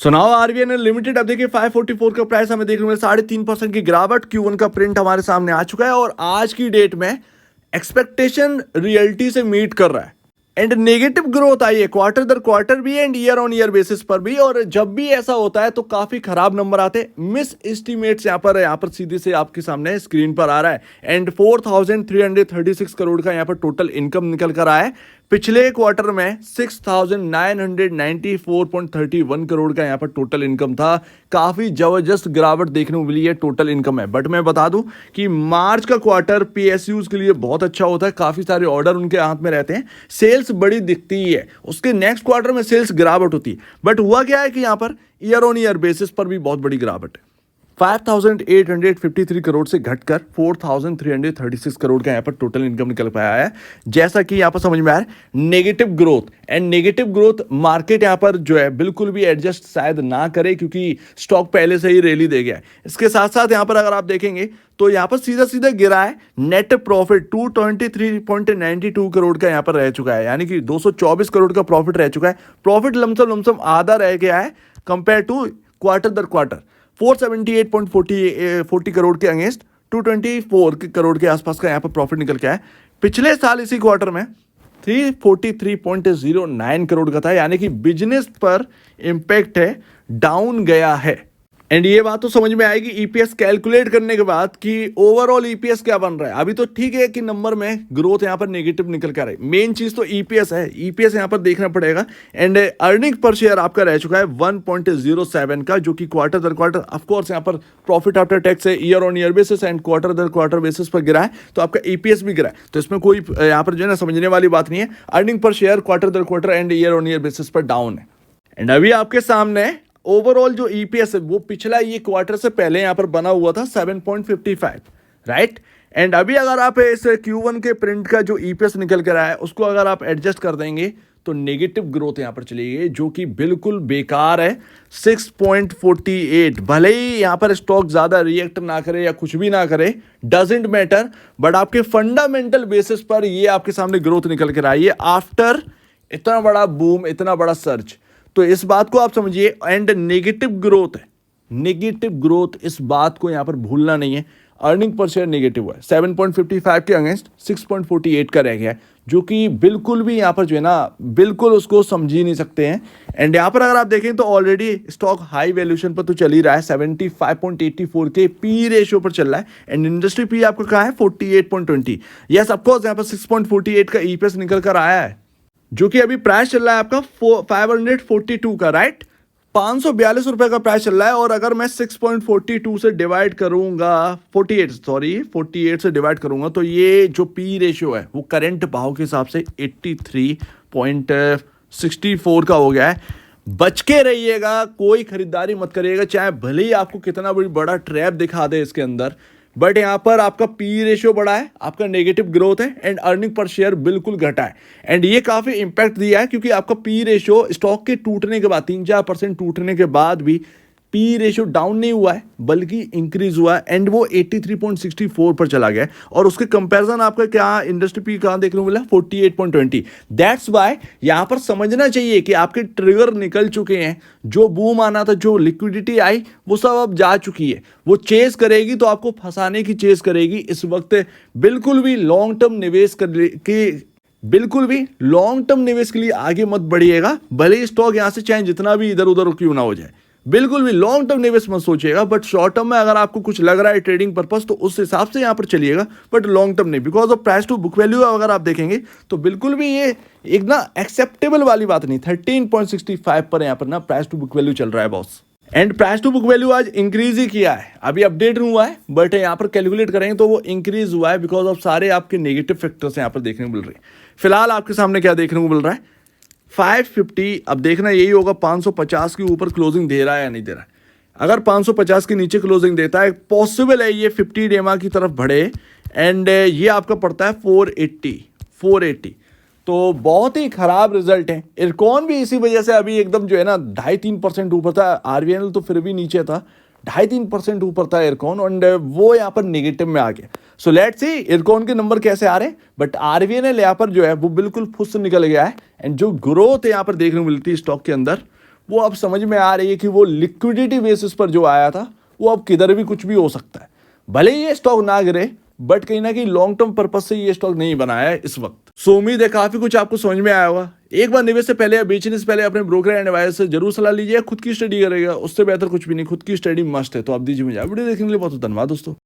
So now RBNL limited अब देखिए 544 का प्राइस हमें देखने में 3.5% की गिरावट Q1 का प्रिंट हमारे सामने आ चुका है और आज की डेट में एक्सपेक्टेशन रियलिटी से मीट कर रहा है एंड नेगेटिव ग्रोथ आई है क्वार्टर दर क्वार्टर भी and year on year basis पर भी। और जब भी ऐसा होता है तो काफी खराब नंबर आते हैं। मिस एस्टिमेट्स यहाँ पर सीधे से आपके सामने स्क्रीन पर आ रहा है एंड 4,336 करोड़ का यहाँ पर टोटल इनकम निकल कर आया है। पिछले क्वार्टर में 6,994.31 करोड़ का यहाँ पर टोटल इनकम था। काफी जबरदस्त गिरावट देखने को मिली है टोटल इनकम है। बट मैं बता दूं कि मार्च का क्वार्टर पीएसयूज के लिए बहुत अच्छा होता है, काफी सारे ऑर्डर उनके हाथ में रहते हैं, सेल्स बड़ी दिखती ही है। उसके नेक्स्ट क्वार्टर में सेल्स गिरावट होती है। बट हुआ क्या है कि यहाँ per year on year basis पर भी बहुत बड़ी गिरावट है। 5,853 करोड़ से घटकर 4,336 करोड़ का यहाँ पर टोटल इनकम निकल पाया है। जैसा कि यहाँ पर समझ में आ रहा है negative growth and negative growth market यहाँ पर जो है बिल्कुल भी एडजस्ट शायद ना करे क्योंकि स्टॉक पहले से ही रैली दे गया है। इसके साथ साथ यहाँ पर अगर आप देखेंगे तो यहाँ पर सीधा सीधा गिरा है। नेट प्रॉफिट 223.92 करोड़ का यहाँ पर रह चुका है, यानी कि 224 करोड़ का प्रॉफिट रह चुका है। प्रॉफिट लमसम आधा रह गया है कंपेयर टू क्वार्टर दर क्वार्टर। 478.40 करोड़ के अगेंस्ट 224 करोड़ के आसपास का यहाँ पर प्रॉफिट निकल के आया। पिछले साल इसी क्वार्टर में 343.09 करोड़ का था, यानी कि बिजनेस पर इंपैक्ट है, डाउन गया है। एंड ये बात तो समझ में आएगी ईपीएस कैलकुलेट करने के बाद कि ओवरऑल ईपीएस क्या बन रहा है। अभी तो ठीक है कि नंबर में ग्रोथ यहाँ पर नेगेटिव निकल कर रही है, मेन चीज तो ईपीएस है, ईपीएस यहाँ पर देखना पड़ेगा। एंड अर्निंग पर शेयर आपका रह चुका है 1.07 का, जो कि क्वार्टर दर क्वार्टर ऑफकोर्स यहाँ पर प्रॉफिट आफ्टर टैक्स है, year on year basis and quarter दर क्वार्टर बेसिस पर गिरा है, तो आपका ईपीएस भी गिरा है। तो इसमें कोई यहाँ पर जो है ना समझने वाली बात नहीं है। अर्निंग पर शेयर क्वार्टर दर quarter and year on year basis पर डाउन है। एंड अभी आपके सामने ओवरऑल जो ईपीएस है वो पिछला ये क्वार्टर से पहले यहां पर बना हुआ था 7.55, राइट। एंड अभी अगर आप इस Q1 के प्रिंट का जो ईपीएस निकल कर आया है उसको अगर आप एडजस्ट कर देंगे तो नेगेटिव ग्रोथ यहां पर चली गई, जो कि बिल्कुल बेकार है। 6.48, भले ही यहां पर स्टॉक ज्यादा रिएक्ट ना करे या कुछ भी ना करे, डजेंट मैटर, बट आपके फंडामेंटल बेसिस पर ये आपके सामने ग्रोथ निकल कर आई है आफ्टर इतना बड़ा बूम, इतना बड़ा सर्च। तो इस बात को आप समझिए। एंड नेगेटिव ग्रोथ है, नेगेटिव ग्रोथ, इस बात को यहां पर भूलना नहीं है। अर्निंग पर शेयर नेगेटिव है, 7.55 के अगेंस्ट 6.48 का रह गया है, जो कि बिल्कुल भी यहां पर जो है ना बिल्कुल उसको समझ ही नहीं सकते हैं। एंड यहां पर अगर आप देखें तो ऑलरेडी स्टॉक हाई वैल्यूएशन पर तो चल ही रहा है, 75.84 के पी रेशियो पर चल रहा है। एंड इंडस्ट्री पी आपका कहा है 48.20। यस ऑफकोर्स यहां पर 6.48 का ईपीएस निकल कर आया है, जो कि अभी प्राइस चल रहा है आपका 542 का, राइट। 542 रुपए का प्राइस चल रहा है। और अगर मैं 6.42 से डिवाइड करूंगा 48 से डिवाइड करूंगा तो ये जो पी रेशियो है वो करंट भाव के हिसाब से 83.64 का हो गया है। बच के रहिएगा, कोई खरीदारी मत करिएगा, चाहे भले ही आपको कितना बड़ा ट्रैप दिखा दे इसके अंदर, बट यहां पर आपका पी रेशियो बढ़ा है, आपका नेगेटिव ग्रोथ है एंड अर्निंग पर शेयर बिल्कुल घटा है। एंड ये काफी इंपैक्ट दिया है क्योंकि आपका पी रेशियो स्टॉक के टूटने के बाद 3-4% टूटने के बाद भी पी रेशियो डाउन नहीं हुआ है बल्कि इंक्रीज हुआ है एंड वो 83.64 पर चला गया है। और उसके कंपैरिजन आपका क्या इंडस्ट्री पी कहां देखने को मिला, 48.20। दैट्स वाई यहां पर समझना चाहिए कि आपके ट्रिगर निकल चुके हैं। जो बूम आना था, जो लिक्विडिटी आई, वो सब अब जा चुकी है। वो चेस करेगी तो आपको फंसाने की चेस करेगी। इस वक्त बिल्कुल भी लॉन्ग टर्म निवेश के लिए आगे मत बढ़िएगा, भले ही स्टॉक यहां से चाहे जितना भी इधर उधर क्यों ना हो जाए। बिल्कुल भी लॉन्ग टर्म निवेश मत सोचिएगा, बट शॉर्ट टर्म में अगर आपको कुछ लग रहा है ट्रेडिंग पर्पस तो उस हिसाब से यहां पर चलिएगा, बट लॉन्ग टर्म नहीं। Because of price to book value अगर आप देखेंगे तो बिल्कुल भी ये एक ना एक्सेप्टेबल वाली बात नहीं। 13.65 पर यहां पर ना प्राइस टू बुक वैल्यू चल रहा है boss. And price to book value आज इंक्रीज ही किया है, अभी अपडेट हुआ है, बट यहां पर कैलकुलेट करेंगे तो वो इंक्रीज हुआ है बिकॉज ऑफ सारे आपके नेगेटिव फैक्टर्स यहां पर देखने को मिल रहे हैं। फिलहाल आपके सामने क्या देखने को मिल रहा है, 550। अब देखना यही होगा 550 के ऊपर क्लोजिंग दे रहा है या नहीं दे रहा है। अगर 550 के नीचे क्लोजिंग देता है, पॉसिबल है ये 50 डेमा की तरफ बढ़े एंड ये आपका पड़ता है 480। तो बहुत ही खराब रिजल्ट है। इरकॉन भी इसी वजह से अभी एकदम जो है ना 2.5-3% ऊपर था। आरबीएनएल तो फिर भी नीचे था, 2.5-3% ऊपर था इरकॉन एंड वो यहाँ पर नेगेटिव में आ गया। सो लेट्स सी इरकॉन के नंबर कैसे आ रहे हैं, बट आरबीएनएल यहाँ पर जो है वो बिल्कुल फुस निकल गया है एंड जो ग्रोथ यहाँ पर देखने को मिलती है स्टॉक के अंदर वो अब समझ में आ रही है कि वो लिक्विडिटी बेसिस पर जो आया था वो अब किधर भी कुछ भी हो सकता है। भले ही ये स्टॉक ना गिरे, बट कहीं ना कहीं लॉन्ग टर्म पर्पज से ये स्टॉक नहीं बनाया है इस वक्त। सो उम्मीद है काफी कुछ आपको समझ में आया होगा। एक बार निवेश से पहले या बेचने से पहले अपने ब्रोकर एंड एडवाइजर से जरूर सलाह लीजिए। खुद की स्टडी करेगा, उससे बेहतर कुछ भी नहीं, खुद की स्टडी मस्ट है। तो आप दीजिए मुझे वीडियो देखने के लिए बहुत धन्यवाद दोस्तों।